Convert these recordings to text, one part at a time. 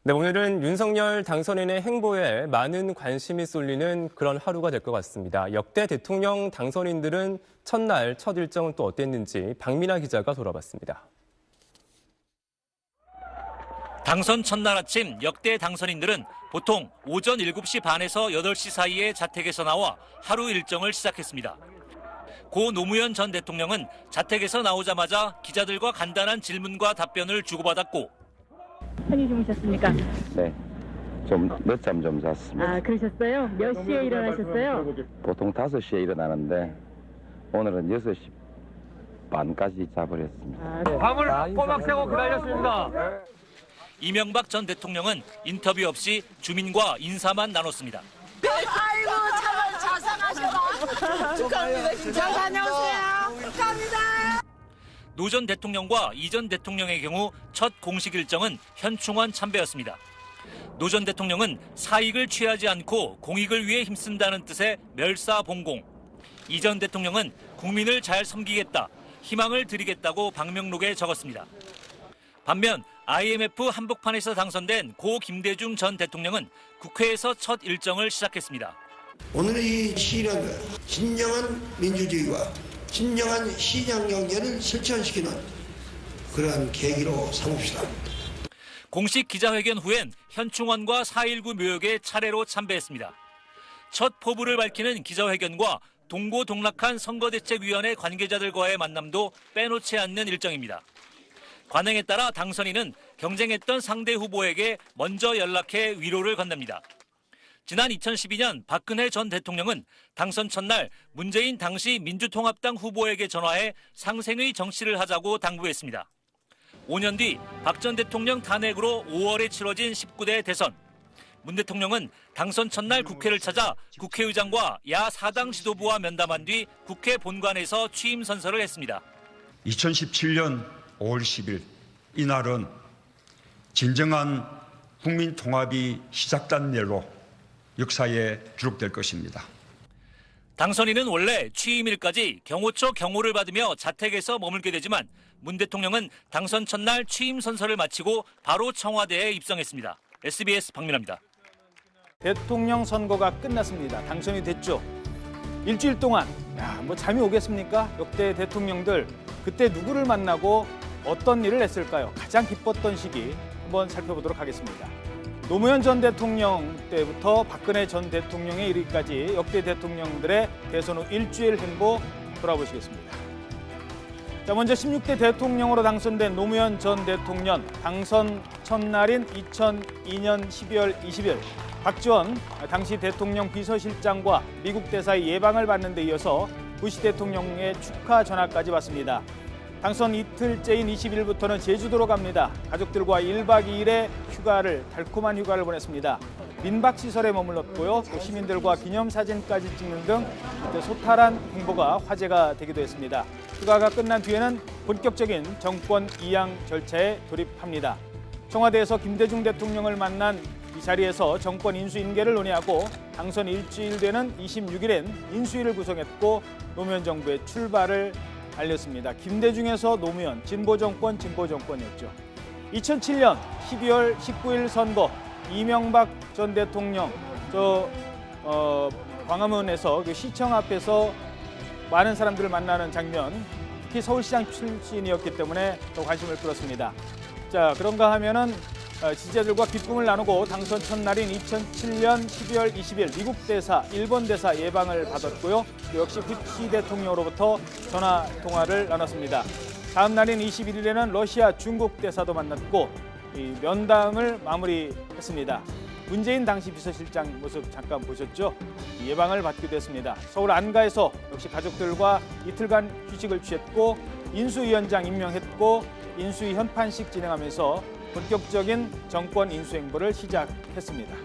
네, 오늘은 윤석열 당선인의 행보에 많은 관심이 쏠리는 그런 하루가 될 것 같습니다. 역대 대통령 당선인들은 첫날 첫 일정은 또 어땠는지 박민아 기자가 돌아봤습니다. 당선 첫날 아침 역대 당선인들은 보통 오전 7시 반에서 8시 사이에 자택에서 나와 하루 일정을 시작했습니다. 고 노무현 전 대통령은 자택에서 나오자마자 기자들과 간단한 질문과 답변을 주고받았고 편히 주무셨습니까? 네, 좀 늦잠 좀 잤습니다. 아, 그러셨어요? 몇 시에 일어나셨어요? 보통 5시에 일어나는데 오늘은 6시 반까지 자버렸습니다. 밤을 꼬박 새고 기다렸습니다. 이명박 전 대통령은 인터뷰 없이 주민과 인사만 나눴습니다. 아이고 참 자상하셔라. 축하합니다. 잘 다녀오세요. 축하합니다. 노 전 대통령과 이 전 대통령의 경우 첫 공식 일정은 현충원 참배였습니다. 노 전 대통령은 사익을 취하지 않고 공익을 위해 힘쓴다는 뜻의 멸사봉공. 이 전 대통령은 국민을 잘 섬기겠다, 희망을 드리겠다고 방명록에 적었습니다. 반면 IMF 한복판에서 당선된 고 김대중 전 대통령은 국회에서 첫 일정을 시작했습니다. 오늘의 시일은 진정한 민주주의와 진정한 시장경제를 실천시키는 그러한 계기로 삼읍시다. 공식 기자회견 후엔 현충원과 4.19 묘역에 차례로 참배했습니다. 첫 포부를 밝히는 기자회견과 동고동락한 선거대책위원회 관계자들과의 만남도 빼놓지 않는 일정입니다. 관행에 따라 당선인은 경쟁했던 상대 후보에게 먼저 연락해 위로를 건넵니다. 지난 2012년 박근혜 전 대통령은 당선 첫날 문재인 당시 민주통합당 후보에게 전화해 상생의 정치를 하자고 당부했습니다. 5년 뒤 박 전 대통령 탄핵으로 5월에 치러진 19대 대선. 문 대통령은 당선 첫날 국회를 찾아 국회의장과 야 4당 지도부와 면담한 뒤 국회 본관에서 취임 선서를 했습니다. 2017년 5월 10일 이날은 진정한 국민 통합이 시작된 날로 역사에 기록될 것입니다. 당선인은 원래 취임일까지 경호처 경호를 받으며 자택에서 머물게 되지만 문 대통령은 당선 첫날 취임 선서를 마치고 바로 청와대에 입성했습니다. SBS 박민아입니다. 대통령 선거가 끝났습니다. 당선이 됐죠. 일주일 동안 잠이 오겠습니까? 역대 대통령들 그때 누구를 만나고 어떤 일을 했을까요? 가장 기뻤던 시기 한번 살펴보도록 하겠습니다. 노무현 전 대통령 때부터 박근혜 전 대통령에 이르기까지 역대 대통령들의 대선 후 일주일 행보 돌아보시겠습니다. 자, 먼저 16대 대통령으로 당선된 노무현 전 대통령 당선 첫날인 2002년 12월 20일 박지원 당시 대통령 비서실장과 미국 대사의 예방을 받는 데 이어서 부시 대통령의 축하 전화까지 받습니다. 당선 이틀째인 20일부터는 제주도로 갑니다. 가족들과 1박 2일의 달콤한 휴가를 보냈습니다. 민박시설에 머물렀고요. 시민들과 기념사진까지 찍는 등 소탈한 행보가 화제가 되기도 했습니다. 휴가가 끝난 뒤에는 본격적인 정권 이양 절차에 돌입합니다. 청와대에서 김대중 대통령을 만난 이 자리에서 정권 인수인계를 논의하고 당선 일주일 되는 26일엔 인수위를 구성했고 노무현 정부의 출발을 알렸습니다. 김대중에서 노무현, 진보정권이었죠. 2007년 12월 19일 선거 이명박 전 대통령 광화문에서 그 시청 앞에서 많은 사람들을 만나는 장면, 특히 서울시장 출신이었기 때문에 더 관심을 끌었습니다. 자, 그런가 하면은 지지자들과 기쁨을 나누고 당선 첫날인 2007년 12월 20일 미국 대사, 일본 대사 예방을 받았고요. 역시 부시 대통령으로부터 전화 통화를 나눴습니다. 다음 날인 21일에는 러시아, 중국 대사도 만났고 면담을 마무리했습니다. 문재인 당시 비서실장 모습 잠깐 보셨죠? 예방을 받기도 했습니다. 서울 안가에서 역시 가족들과 이틀간 휴식을 취했고 인수위원장 임명했고 인수위 현판식 진행하면서 본격적인 정권 인수 행보를 시작했습니다.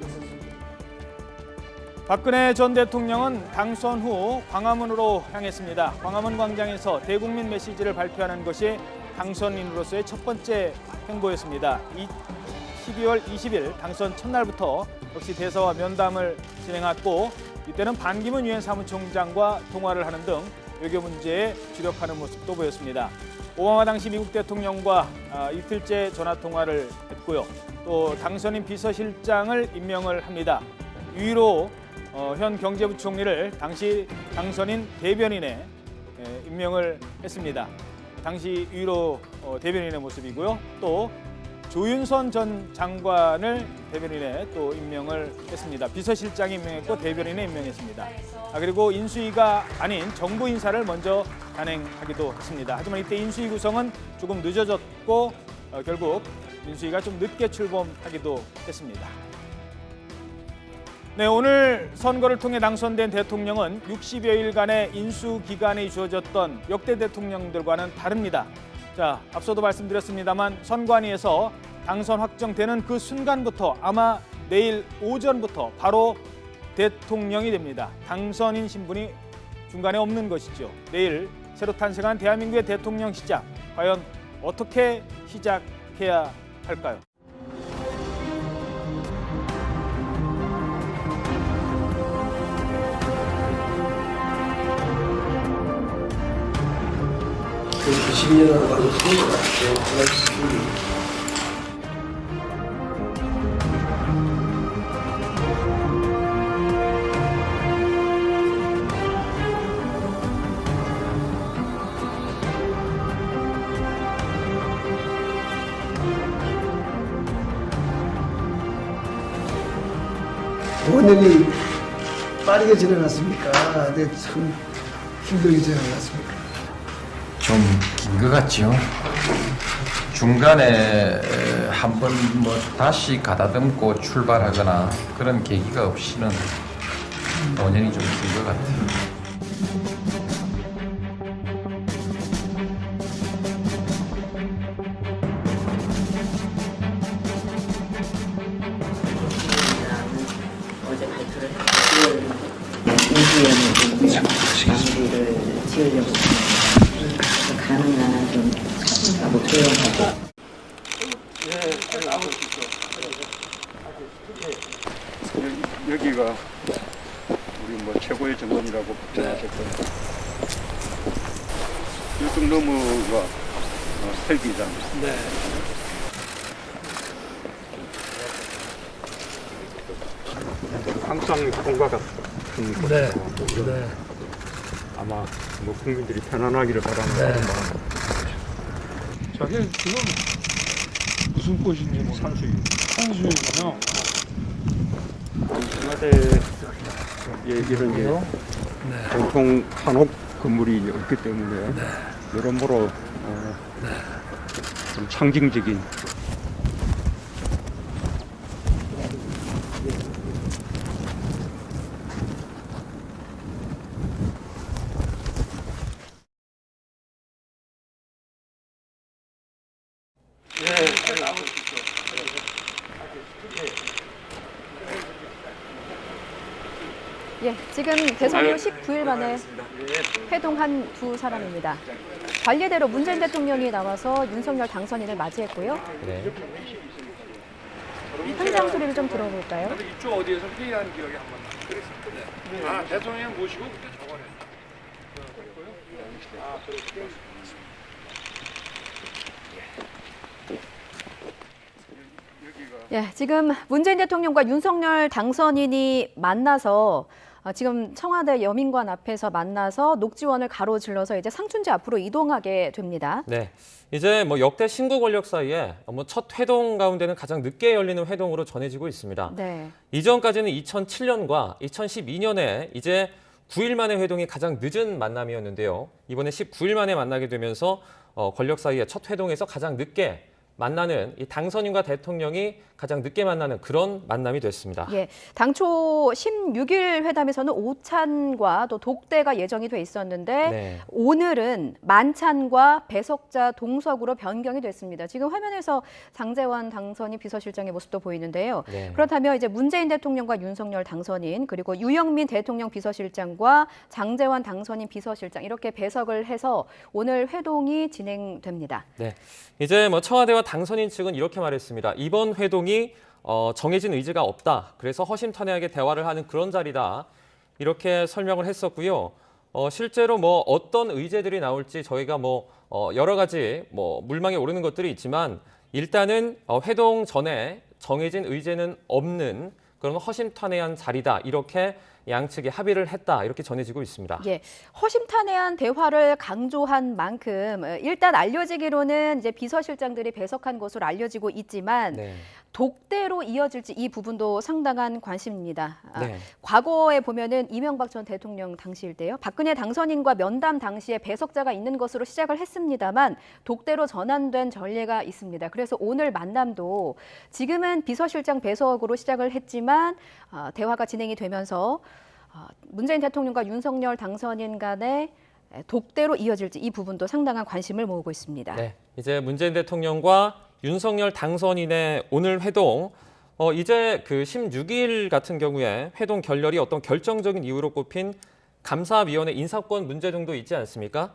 박근혜 전 대통령은 당선 후 광화문으로 향했습니다. 광화문 광장에서 대국민 메시지를 발표하는 것이 당선인으로서의 첫 번째 행보였습니다. 12월 20일 당선 첫날부터 역시 대사와 면담을 진행했고 이때는 반기문 유엔 사무총장과 통화를 하는 등 외교 문제에 주력하는 모습도 보였습니다. 오바마 당시 미국 대통령과 이틀째 전화 통화를 했고요. 또 당선인 비서실장을 임명을 합니다. 유일로 현 경제부총리를 당시 당선인 대변인에 임명을 했습니다. 당시 유일로 대변인의 모습이고요. 또 조윤선 전 장관을 대변인에 또 임명을 했습니다. 비서실장이 임명했고 대변인에 임명했습니다. 그리고 인수위가 아닌 정부 인사를 먼저 단행하기도 했습니다. 하지만 이때 인수위 구성은 조금 늦어졌고 결국 인수위가 좀 늦게 출범하기도 했습니다. 네, 오늘 선거를 통해 당선된 대통령은 60여일간의 인수 기간이 주어졌던 역대 대통령들과는 다릅니다. 자, 앞서도 말씀드렸습니다만 선관위에서 당선 확정되는 그 순간부터 아마 내일 오전부터 바로 대통령이 됩니다. 당선인 신분이 중간에 없는 것이죠. 내일 새로 탄생한 대한민국의 대통령 시작, 과연 어떻게 시작해야 할까요? 그 90년으로 가는 선거가 되었습니다. 원년이 빠르게 지나갔습니까? 네, 참 힘들게 지나갔습니까? 좀 긴 것 같죠. 중간에 한번 뭐 다시 가다듬고 출발하거나 그런 계기가 없이는 5년이 좀 긴 것 같아요. 어제 발표를 했고 인수위원회 마무리를 지으려고 가능한 좀 차분하고 조용하고. 여기가 우리 뭐 최고의 정원이라고 표현하셨고요. 이쪽 너머가 헬기장입니다. 네. 항상 통과 같은 곳이고 네. 아마 뭐 국민들이 편안하기를 바라는 그런 마음. 저게 지금 무슨 꽃인지 모르겠어요. 산수유군요. 청와대에 이런 게 보통 한옥 건물이 없기 때문에 여러모로 좀 상징적인 예, 지금 대선 후 19일 만에 회동한 두 사람입니다. 관례대로 문재인 대통령이 나와서 윤석열 당선인을 맞이했고요. 네. 현장 소리를 좀 들어볼까요? 이쪽 어디에서 회의하는 기억이 한번 그랬습니다. 아, 대통령 모시고 그때 저번에. 아, 그렇군요. 예, 지금 문재인 대통령과 윤석열 당선인이 만나서 지금 청와대 여민관 앞에서 만나서 녹지원을 가로질러서 이제 상춘지 앞으로 이동하게 됩니다. 네, 이제 뭐 역대 신구 권력 사이에 뭐 첫 회동 가운데는 가장 늦게 열리는 회동으로 전해지고 있습니다. 네. 이전까지는 2007년과 2012년에 이제 9일 만의 회동이 가장 늦은 만남이었는데요. 이번에 19일 만에 만나게 되면서 권력 사이의 첫 회동에서 가장 늦게 만나는 이 당선인과 대통령이 가장 늦게 만나는 그런 만남이 됐습니다. 예, 당초 16일 회담에서는 오찬과 또 독대가 예정이 돼 있었는데 네. 오늘은 만찬과 배석자 동석으로 변경이 됐습니다. 지금 화면에서 장제원 당선인 비서실장의 모습도 보이는데요. 네. 그렇다면 이제 문재인 대통령과 윤석열 당선인 그리고 유영민 대통령 비서실장과 장제원 당선인 비서실장 이렇게 배석을 해서 오늘 회동이 진행됩니다. 네, 이제 뭐 청와대와 당선인 측은 이렇게 말했습니다. 이번 회동이 정해진 의지가 없다. 그래서 허심탄회하게 대화를 하는 그런 자리다. 이렇게 설명을 했었고요. 실제로 뭐 어떤 의제들이 나올지 저희가 여러 가지 물망에 오르는 것들이 있지만 일단은 회동 전에 정해진 의제는 없는 그런 허심탄회한 자리다. 이렇게 양측이 합의를 했다. 이렇게 전해지고 있습니다. 예, 허심탄회한 대화를 강조한 만큼 일단 알려지기로는 이제 비서실장들이 배석한 것으로 알려지고 있지만 네. 독대로 이어질지 이 부분도 상당한 관심입니다. 네. 과거에 보면은 이명박 전 대통령 당시일 때요. 박근혜 당선인과 면담 당시에 배석자가 있는 것으로 시작을 했습니다만 독대로 전환된 전례가 있습니다. 그래서 오늘 만남도 지금은 비서실장 배석으로 시작을 했지만 대화가 진행이 되면서 문재인 대통령과 윤석열 당선인 간의 독대로 이어질지 이 부분도 상당한 관심을 모으고 있습니다. 네, 이제 문재인 대통령과 윤석열 당선인의 오늘 회동, 이제 그 16일 같은 경우에 회동 결렬이 어떤 결정적인 이유로 꼽힌 감사위원회 인사권 문제 등도 있지 않습니까?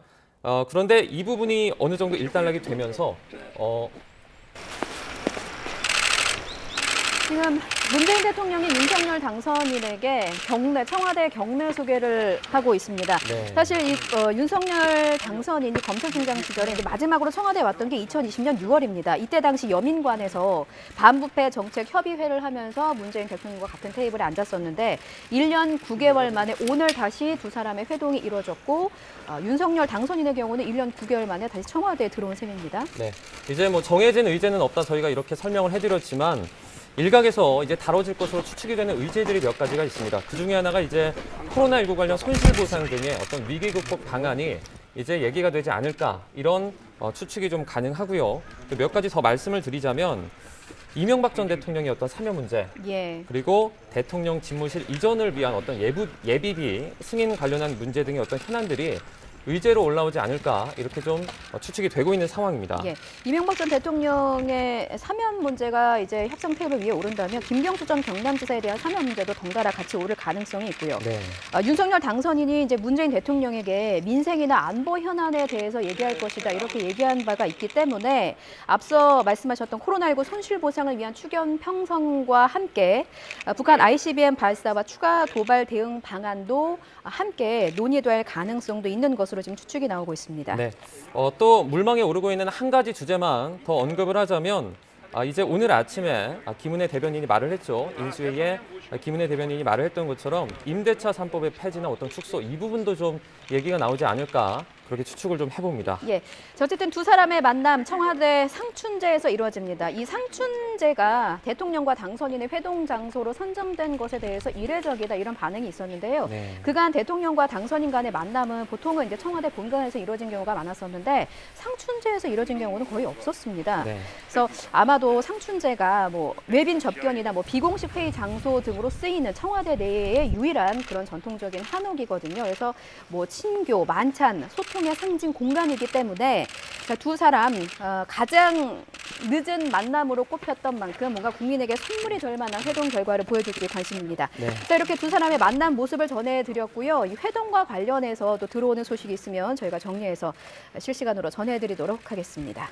그런데 이 부분이 어느 정도 일단락이 되면서 지금 문재인 대통령이 윤석열 당선인에게 청와대 경례 소개를 하고 있습니다. 네. 사실 윤석열 당선인이 검찰총장 시절에 이제 마지막으로 청와대에 왔던 게 2020년 6월입니다. 이때 당시 여민관에서 반부패 정책 협의회를 하면서 문재인 대통령과 같은 테이블에 앉았었는데 1년 9개월 만에 오늘 다시 두 사람의 회동이 이루어졌고 윤석열 당선인의 경우는 1년 9개월 만에 다시 청와대에 들어온 셈입니다. 네, 이제 정해진 의제는 없다 저희가 이렇게 설명을 해드렸지만 일각에서 이제 다뤄질 것으로 추측이 되는 의제들이 몇 가지가 있습니다. 그 중에 하나가 이제 코로나19 관련 손실보상 등의 어떤 위기 극복 방안이 이제 얘기가 되지 않을까 이런 추측이 좀 가능하고요. 몇 가지 더 말씀을 드리자면 이명박 전 대통령의 어떤 사면 문제, 예. 그리고 대통령 집무실 이전을 위한 어떤 예비비 승인 관련한 문제 등의 어떤 현안들이 의제로 올라오지 않을까 이렇게 좀 추측이 되고 있는 상황입니다. 예, 이명박 전 대통령의 사면 문제가 이제 협상 테이블 위에 오른다면 김경수 전 경남지사에 대한 사면 문제도 덩달아 같이 오를 가능성이 있고요. 네. 윤석열 당선인이 이제 문재인 대통령에게 민생이나 안보 현안에 대해서 얘기할 것이다 이렇게 얘기한 바가 있기 때문에 앞서 말씀하셨던 코로나19 손실 보상을 위한 추경 편성과 함께 북한 ICBM 발사와 추가 도발 대응 방안도 함께 논의될 가능성도 있는 것으로 지금 추측이 나오고 있습니다. 네. 또 물망에 오르고 있는 한 가지 주제만 더 언급을 하자면 이제 오늘 아침에 김은혜 대변인이 말을 했죠. 인수위에 김은혜 대변인이 말을 했던 것처럼 임대차 3법의 폐지나 어떤 축소 이 부분도 좀 얘기가 나오지 않을까 그렇게 추측을 좀 해봅니다. 예, 어쨌든 두 사람의 만남 청와대 상춘제에서 이루어집니다. 이 상춘제가 대통령과 당선인의 회동 장소로 선정된 것에 대해서 이례적이다 이런 반응이 있었는데요. 네. 그간 대통령과 당선인 간의 만남은 보통은 이제 청와대 본관에서 이루어진 경우가 많았었는데 상춘제에서 이루어진 경우는 거의 없었습니다. 네. 그래서 아마도 상춘제가 외빈 접견이나 비공식 회의 장소 등으로 쓰이는 청와대 내의 유일한 그런 전통적인 한옥이거든요. 그래서 친교, 만찬, 소통의 상징 공간이기 때문에 두 사람 가장 늦은 만남으로 꼽혔던 만큼 뭔가 국민에게 선물이 될 만한 회동 결과를 보여줄지 관심입니다. 네. 자, 이렇게 두 사람의 만남 모습을 전해드렸고요. 이 회동과 관련해서 또 들어오는 소식이 있으면 저희가 정리해서 실시간으로 전해드리도록 하겠습니다.